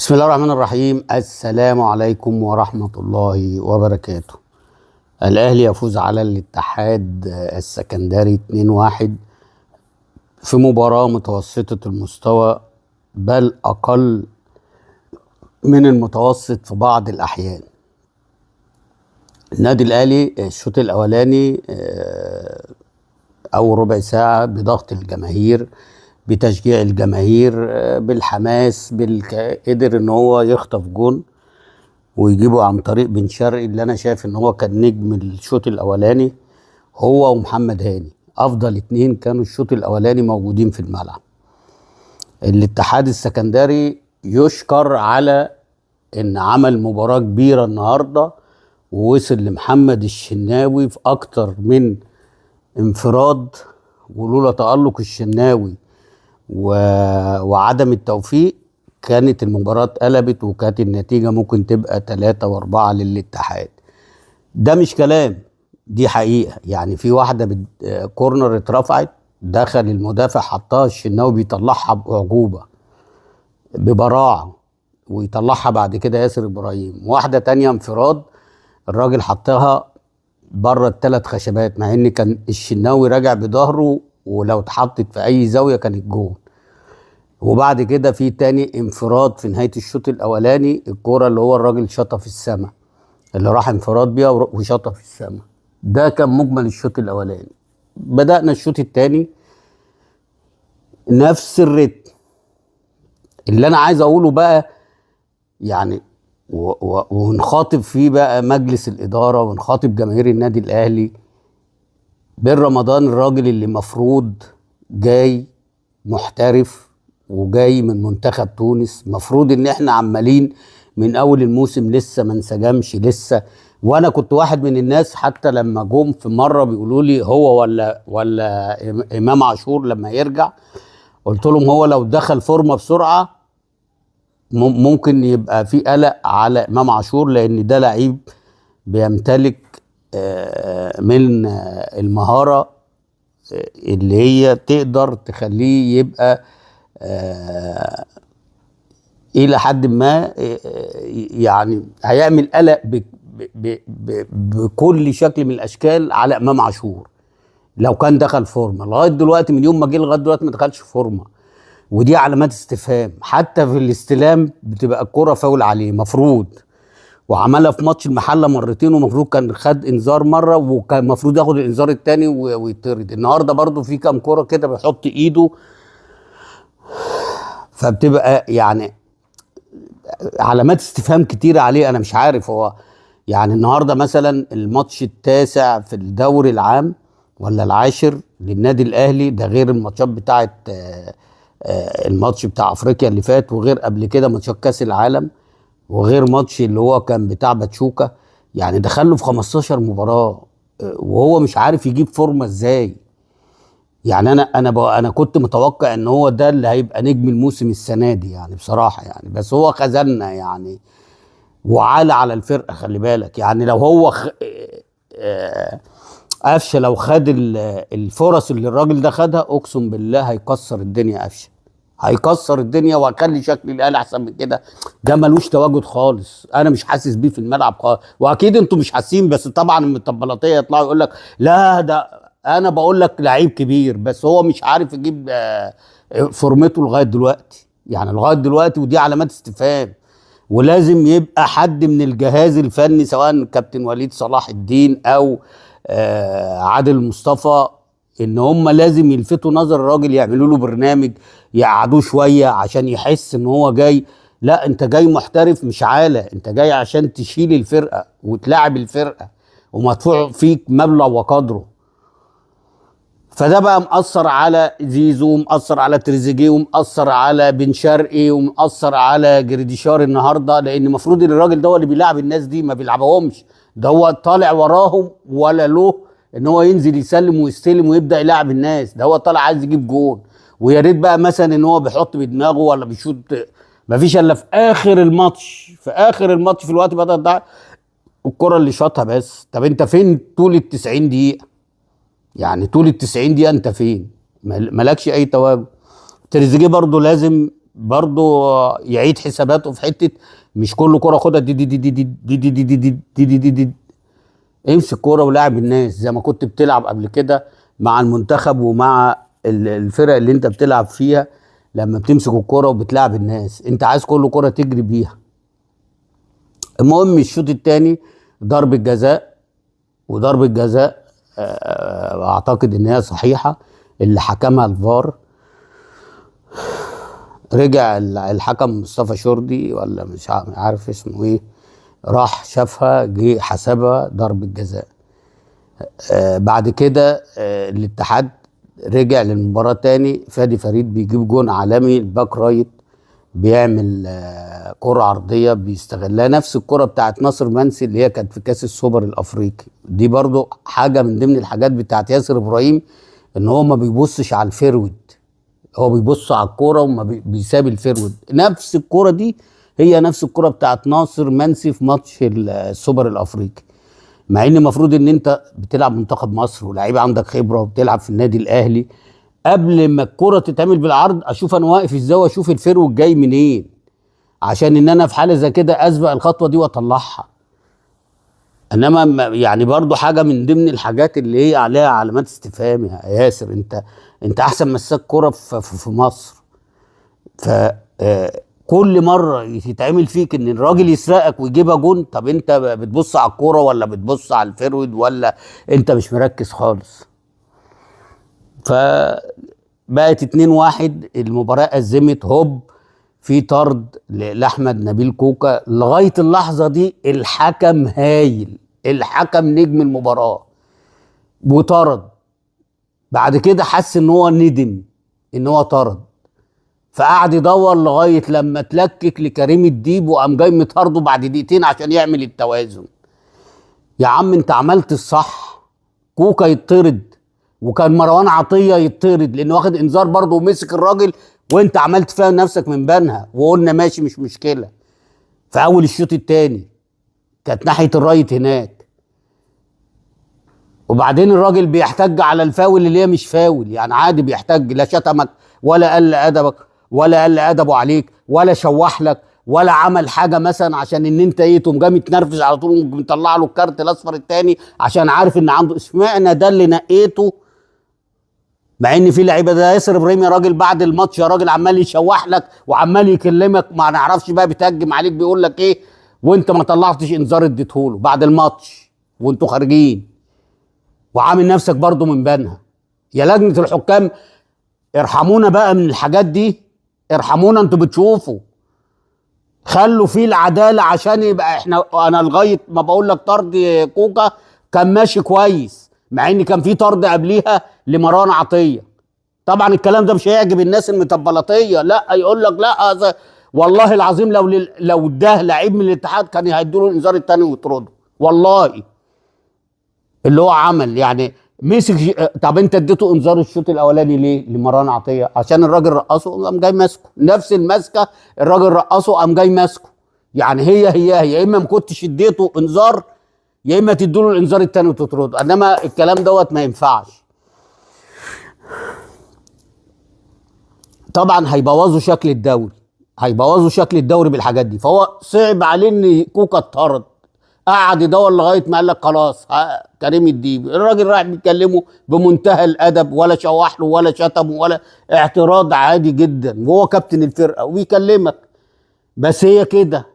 بسم الله الرحمن الرحيم. السلام عليكم ورحمة الله وبركاته. الأهلي يفوز على الاتحاد السكندري 2-1 في مباراة متوسطة المستوى، بل أقل من المتوسط في بعض الأحيان. النادي الأهلي الشوط الأولاني أول ربع ساعة بضغط الجماهير، بتشجيع الجماهير، بالحماس، قدر ان هو يخطف جون ويجيبه عن طريق بن شرقي، اللي انا شايف ان هو كان نجم الشوط الاولاني، هو ومحمد هاني. افضل اتنين كانوا الشوط الاولاني موجودين في الملعب. الاتحاد السكندري يشكر على ان عمل مباراة كبيرة النهاردة، ووصل لمحمد الشناوي في اكتر من انفراد، ولولا تألق الشناوي وعدم التوفيق كانت المباراة اتقلبت، وكانت النتيجة ممكن تبقى 3-4 للاتحاد. ده مش كلام، دي حقيقة. يعني في واحدة كورنر اترفعت، دخل المدافع حطها، الشناوي بيطلعها بأعجوبة ببراعة، ويطلعها بعد كده ياسر إبراهيم. واحدة تانية انفراد، الراجل حطها بره الثلاث خشبات، مع ان كان الشناوي راجع بظهره، ولو اتحطت في اي زاويه كانت جول. وبعد كده في تاني انفراد في نهايه الشوط الاولاني، الكوره اللي هو الراجل شاطها في السماء، اللي راح انفراد بيها وشاطها في السماء. ده كان مجمل الشوط الاولاني. بدانا الشوط الثاني نفس الريتم. اللي انا عايز اقوله بقى يعني ونخاطب فيه بقى مجلس الاداره، ونخاطب جماهير النادي الاهلي. بن رمضان الراجل اللي مفروض جاي محترف وجاي من منتخب تونس، مفروض ان احنا عمالين من اول الموسم لسه ما انسجمش لسه. وانا كنت واحد من الناس، حتى لما جم في مره بيقولوا لي هو ولا امام عاشور لما يرجع، قلت لهم هو لو دخل فورمه بسرعه ممكن يبقى في قلق على امام عاشور، لان ده لعيب بيمتلك من المهارة اللي هي تقدر تخليه يبقى إلى حد ما يعني هيعمل قلق بكل شكل من الأشكال على إمام عاشور لو كان دخل فورمة. لغاية دلوقتي من يوم ما جه لغاية دلوقتي ما دخلش فورمة، ودي علامات استفهام. حتى في الاستلام بتبقى الكرة فاول عليه مفروض، وعملها في ماتش المحله مرتين، ومفروض كان خد انذار مره، وكان المفروض ياخد الانذار الثاني ويطرد. النهارده برضو في كام كوره كده بيحط ايده، فبتبقى يعني علامات استفهام كتيره عليه. انا مش عارف هو يعني النهارده مثلا الماتش التاسع في الدوري العام ولا العاشر للنادي الاهلي، ده غير الماتشات بتاعت الماتش بتاع افريقيا اللي فات، وغير قبل كده ماتشات كاس العالم، وغير ماتش اللي هو كان بتاع باتشوكا. يعني دخله في 15 مباراة وهو مش عارف يجيب فورمة ازاي. يعني انا كنت متوقع ان هو ده اللي هيبقى نجم الموسم السنة دي يعني بصراحة يعني، بس هو خذلنا يعني وعلى الفرقة. خلي بالك يعني لو هو قفشه لو خد الفرص اللي الراجل ده خدها، اقسم بالله هيكسر الدنيا. قفشه هيكسر الدنيا وهيخلي شكل الاهلي احسن من كده. ده ملوش تواجد خالص، انا مش حاسس بيه في الملعب خالص، واكيد انتوا مش حاسين. بس طبعا الطبلاتيه يطلعوا يقول لك لا ده انا بقول لك لعيب كبير، بس هو مش عارف يجيب فورمته لغايه دلوقتي. يعني لغايه دلوقتي، ودي علامات استفهام. ولازم يبقى حد من الجهاز الفني، سواء كابتن وليد صلاح الدين او عادل مصطفى، ان هم لازم يلفتوا نظر الراجل، يعملوا له برنامج، يقعدوه شويه عشان يحس ان هو جاي. لا، انت جاي محترف مش عالة، انت جاي عشان تشيل الفرقه وتلاعب الفرقه، ومدفوع فيك مبلغ وقدره. فده بقى مأثر على زيزو، ومأثر على تريزيجيه، ومأثر على بن شرقي، ومأثر على جريديشار النهارده، لان المفروض ان الراجل ده هو اللي بيلعب الناس دي، ما بيلعبهمش. ده هو طالع وراهم، ولا له ان هو ينزل يسلم ويستلم ويبدأ يلعب الناس. ده هو طالع عايز يجيب جول. ويا ريت بقى مثلا ان هو بيحط بدماغه ولا بيشوط. ما فيش الا في اخر الماتش، في الوقت بدأ ده الكرة اللي شاطها بس. طب انت فين طول ال 90 دقيقة؟ يعني طول ال 90 دقيقة انت فين؟ مالكش اي تواجد. تريزيجيه برضو لازم برضو يعيد حساباته في حته، مش كل كره خدها دي. امسك كوره ولاعب الناس زي ما كنت بتلعب قبل كده مع المنتخب ومع الفرق اللي انت بتلعب فيها. لما بتمسك الكوره وبتلعب الناس، انت عايز كل كوره تجري بيها. المهم الشوط الثاني ضربه جزاء، وضربه جزاء اعتقد ان هي صحيحه، اللي حكمها الفار. رجع الحكم مصطفى شردي ولا مش عارف اسمه ايه، راح شافها جه حسبها ضربة جزاء. بعد كده الاتحاد رجع للمباراة تاني، فادي فريد بيجيب جون عالمي، الباك رايت بيعمل كرة عرضية بيستغلها، نفس الكرة بتاعت ناصر منسي اللي هي كانت في كاس السوبر الافريقي. دي برضو حاجة من ضمن الحاجات بتاعت ياسر ابراهيم، ان هو ما بيبصش على الفيرود، هو بيبص على الكوره وما بيساب الفيرود. نفس الكوره دي هي نفس الكوره بتاعت ناصر منسي في ماتش السوبر الافريقي. مع ان المفروض ان انت بتلعب منتخب مصر ولاعيبه عندك خبره وبتلعب في النادي الاهلي، قبل ما الكوره تتعمل بالعرض اشوف انا واقف ازاي واشوف الفيرود جاي منين، عشان ان انا في حاله زي كده اسبق الخطوه دي واطلعها. انما يعني برضو حاجه من ضمن الحاجات اللي هي عليها علامات استفهام يا ياسر. انت احسن مساك كوره في مصر، ف كل مره يتعمل فيك ان الراجل يسرقك ويجيبها جون. طب انت بتبص على الكوره ولا بتبص على الفيرود، ولا انت مش مركز خالص؟ فبقت 2-1 المباراه، ازمت هوب في طرد لاحمد نبيل كوكا. لغايه اللحظه دي الحكم هايل، الحكم نجم المباراه، وطرد. بعد كده حس ان هو ندم ان هو طرد، فقعد يدور لغايه لما اتلكك لكريم الديب وقام جاي مطارده بعد دقيقتين عشان يعمل التوازن. يا عم انت عملت الصح، كوكا يطرد وكان مروان عطيه يطرد لانه واخد انذار برضه ومسك الراجل، وانت عملت فيها نفسك من بنها وقلنا ماشي مش مشكله. في اول الشوط الثاني كانت ناحيه الرايت هناك، وبعدين الراجل بيحتج على الفاول اللي هي مش فاول، يعني عادي بيحتج، لا شتمك ولا قل ادبك ولا قل ادبه عليك ولا شوح لك ولا عمل حاجه مثلا عشان ان انت ايه تقوم جاي متنرفز على طول مطلع له الكارت الاصفر الثاني عشان عارف ان عنده. اشمعنى ده اللي نقيته؟ مع ان في لعيبه، ده ياسر ابراهيم يا راجل بعد الماتش يا راجل عمال يشوح لك وعمال يكلمك، ما نعرفش بقى بيتهجم عليك بيقول لك ايه، وانت ما طلعتش انذار اديته له بعد الماتش وانتوا خارجين، وعامل نفسك برضو من بينها. يا لجنه الحكام ارحمونا بقى من الحاجات دي، ارحمونا، انتوا بتشوفوا، خلوا فيه العداله عشان يبقى احنا. انا لغايه ما بقول لك طرد كوكا كان ماشي كويس، مع ان كان في طرد قبليها لمروان عطيه. طبعا الكلام ده مش هيعجب الناس المتبلطيه، لا يقول لك لا والله العظيم لو ده لعيب من الاتحاد كان هيدوا له الانذار الثاني ويطرده والله. اللي هو عمل يعني مسك. طب انت اديته انذار الشوط الاولاني ليه لمروان عطيه؟ عشان الراجل رقصه قام جاي ماسكه نفس المسكه، الراجل رقصه قام جاي ماسكه. يعني هي يا اما ما كنتش اديته انذار يا اما تدوا له الانذار الثاني وتطرده، انما الكلام دوت ما ينفعش. طبعا هيبوظوا شكل الدوري، هيبوظوا شكل الدوري بالحاجات دي. فهو صعب عليه ان كوكا اتطرد، قعد يدور لغايه ما قال لك خلاص كريم الديب. الراجل راح بيتكلمه بمنتهى الادب، ولا شوح له ولا شتمه ولا اعتراض، عادي جدا، وهو كابتن الفرقه وبيكلمك. بس هي كده،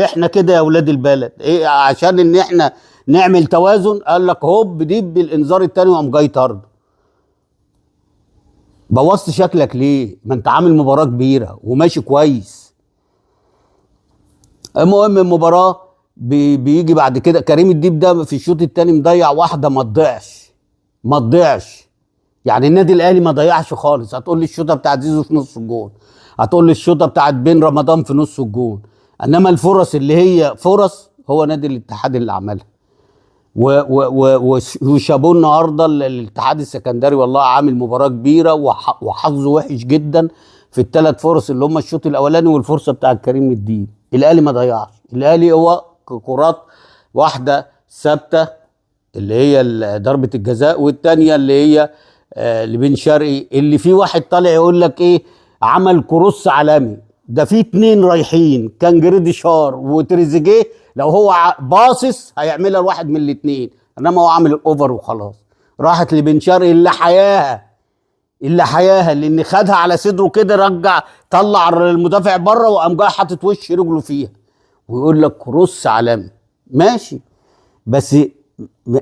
احنا كده يا اولاد البلد، ايه عشان ان احنا نعمل توازن قال لك هوب ديب بالانذار الثاني وقام جاي طرد. بوظت شكلك ليه؟ ما انت عامل مباراه كبيره وماشي كويس. المهم المباراه بيجي بعد كده كريم الديب ده في الشوط الثاني مضيع واحده ما تضيعش. يعني النادي الاهلي ما ضيعش خالص. هتقول لي الشوطه بتاعت زيزو في نص الجون، هتقول لي الشوطه بتاعت بين رمضان في نص الجون، انما الفرص اللي هي فرص هو نادي الاتحاد اللي عملها. وشابوه النهارده الاتحاد السكندري، والله عامل مباراه كبيره وحظه وحش جدا في الثلاث فرص اللي هم الشوط الاولاني والفرصه بتاعت كريم الدين. الاهلي ما ضيعش، الاهلي هو كرات واحده ثابته اللي هي ضربه الجزاء، والثانيه اللي هي لبن شرقي اللي في واحد طالع يقول لك ايه عمل كروس عالمي، ده في 2 رايحين، كان جريديشار وتريزيجيه، لو هو باصص هيعملها لواحد من الاثنين، انما هو عامل الاوفر وخلاص. راحت لبن شرقي اللي حياها لان خدها على صدره كده، رجع طلع المدافع بره وقام جاي حاطط وش رجله فيها، ويقول لك كروس عالمي. ماشي، بس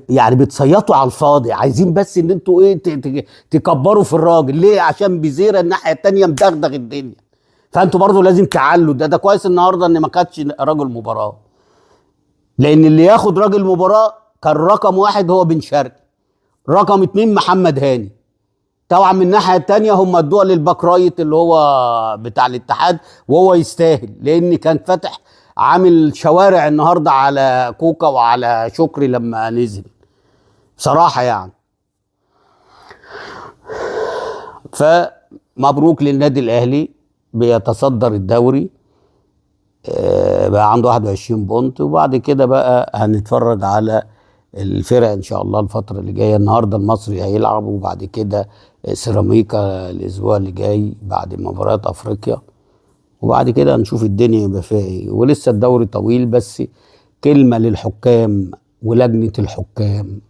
يعني بتصيطوا على الفاضي، عايزين بس ان انتوا ايه تكبروا في الراجل ليه؟ عشان بزيره الناحيه الثانيه مدغدغ الدنيا. فانتوا برضو لازم تعلوا ده كويس النهارده ان ما كانتش راجل مباراه، لان اللي ياخد راجل مباراه كان رقم 1 هو بن شرقي، رقم 2 محمد هاني. طبعا من الناحيه الثانيه هم ادوها للباك رايت اللي هو بتاع الاتحاد، وهو يستاهل لان كان فاتح عامل شوارع النهارده على كوكا وعلى شكري لما نزل بصراحه يعني. فمبروك للنادي الاهلي، بيتصدر الدوري، بقى عنده 21 بونت. وبعد كده بقى هنتفرج على الفرق ان شاء الله الفتره اللي جايه. النهارده المصري هيلعب، وبعد كده سيراميكا الاسبوع اللي جاي بعد مباريات افريقيا، وبعد كده هنشوف الدنيا يبقى فيها ايه. ولسه الدوري طويل. بس كلمه للحكام ولجنه الحكام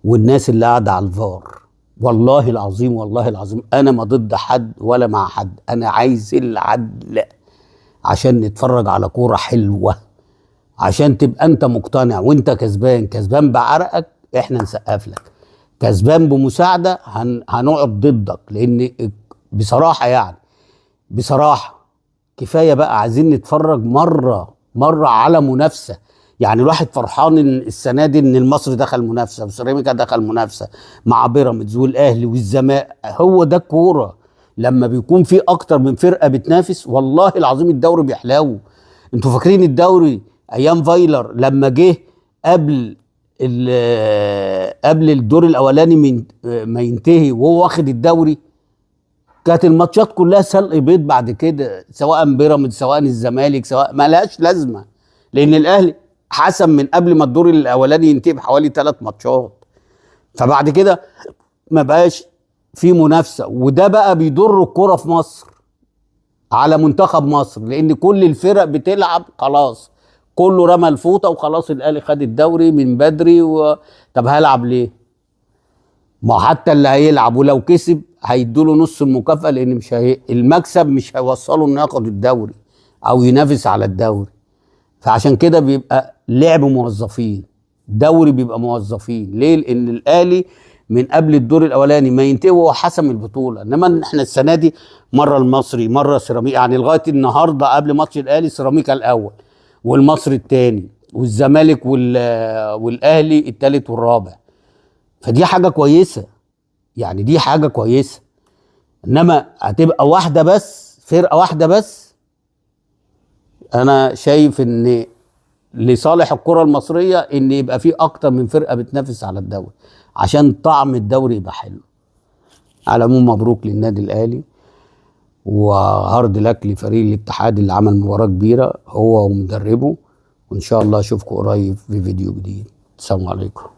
والناس اللي قاعده على الفار، والله العظيم والله العظيم انا ما ضد حد ولا مع حد، انا عايز العدل عشان نتفرج على كوره حلوه، عشان تبقى انت مقتنع وانت كسبان بعرقك احنا نسقف لك، كسبان بمساعده هنقعد ضدك. لان بصراحه يعني بصراحه كفايه بقى، عايزين نتفرج مره على منافسه. يعني الواحد فرحان ان السنه دي ان المصري دخل منافسه وسيراميكا دخل منافسه مع بيراميدز والاهلي والزمالك. هو ده الكوره، لما بيكون في اكتر من فرقه بتنافس والله العظيم الدوري بيحلاو. انتوا فاكرين الدوري ايام فايلر لما جه قبل قبل الدور الاولاني من ما ينتهي وهو واخد الدوري؟ كانت الماتشات كلها سلق بيض بعد كده، سواء بيراميدز سواء الزمالك سواء، ما لهاش لازمه، لان الاهلي حسم من قبل ما الدور الاولاني ينتهي بحوالي 3 ماتشات. فبعد كده ما بقاش في منافسه، وده بقى بيضر الكوره في مصر على منتخب مصر، لان كل الفرق بتلعب خلاص، كله رمى الفوطه وخلاص، الاهلي خد الدوري من بدري طب هلعب ليه؟ ما حتى اللي هيلعب ولو كسب هيدوله نص المكافأة، لان مش المكسب مش هيوصله انه ياخد الدوري او ينافس على الدوري. فعشان كده بيبقى لعب موظفين، دوري بيبقى موظفين. ليه؟ لان الاهلي من قبل الدور الاولاني ما ينتهي وهو حسم البطوله. انما احنا السنه دي مره المصري مره سيراميكا، يعني لغايه النهارده قبل ماتش الاهلي سيراميكا الاول والمصري الثاني والزمالك والاهلي الثالث والرابع. فدي حاجه كويسه، يعني دي حاجه كويسه. انما هتبقى واحده بس، فرقه واحده بس، انا شايف ان لصالح الكره المصريه ان يبقى في اكتر من فرقه بتنافس على الدوري عشان طعم الدوري يبقى حلو. على العموم مبروك للنادي الاهلي، وهارد لك لفريق الاتحاد اللي عمل مباراه كبيره هو ومدربه، وان شاء الله اشوفكم قريب في فيديو جديد. السلام عليكم.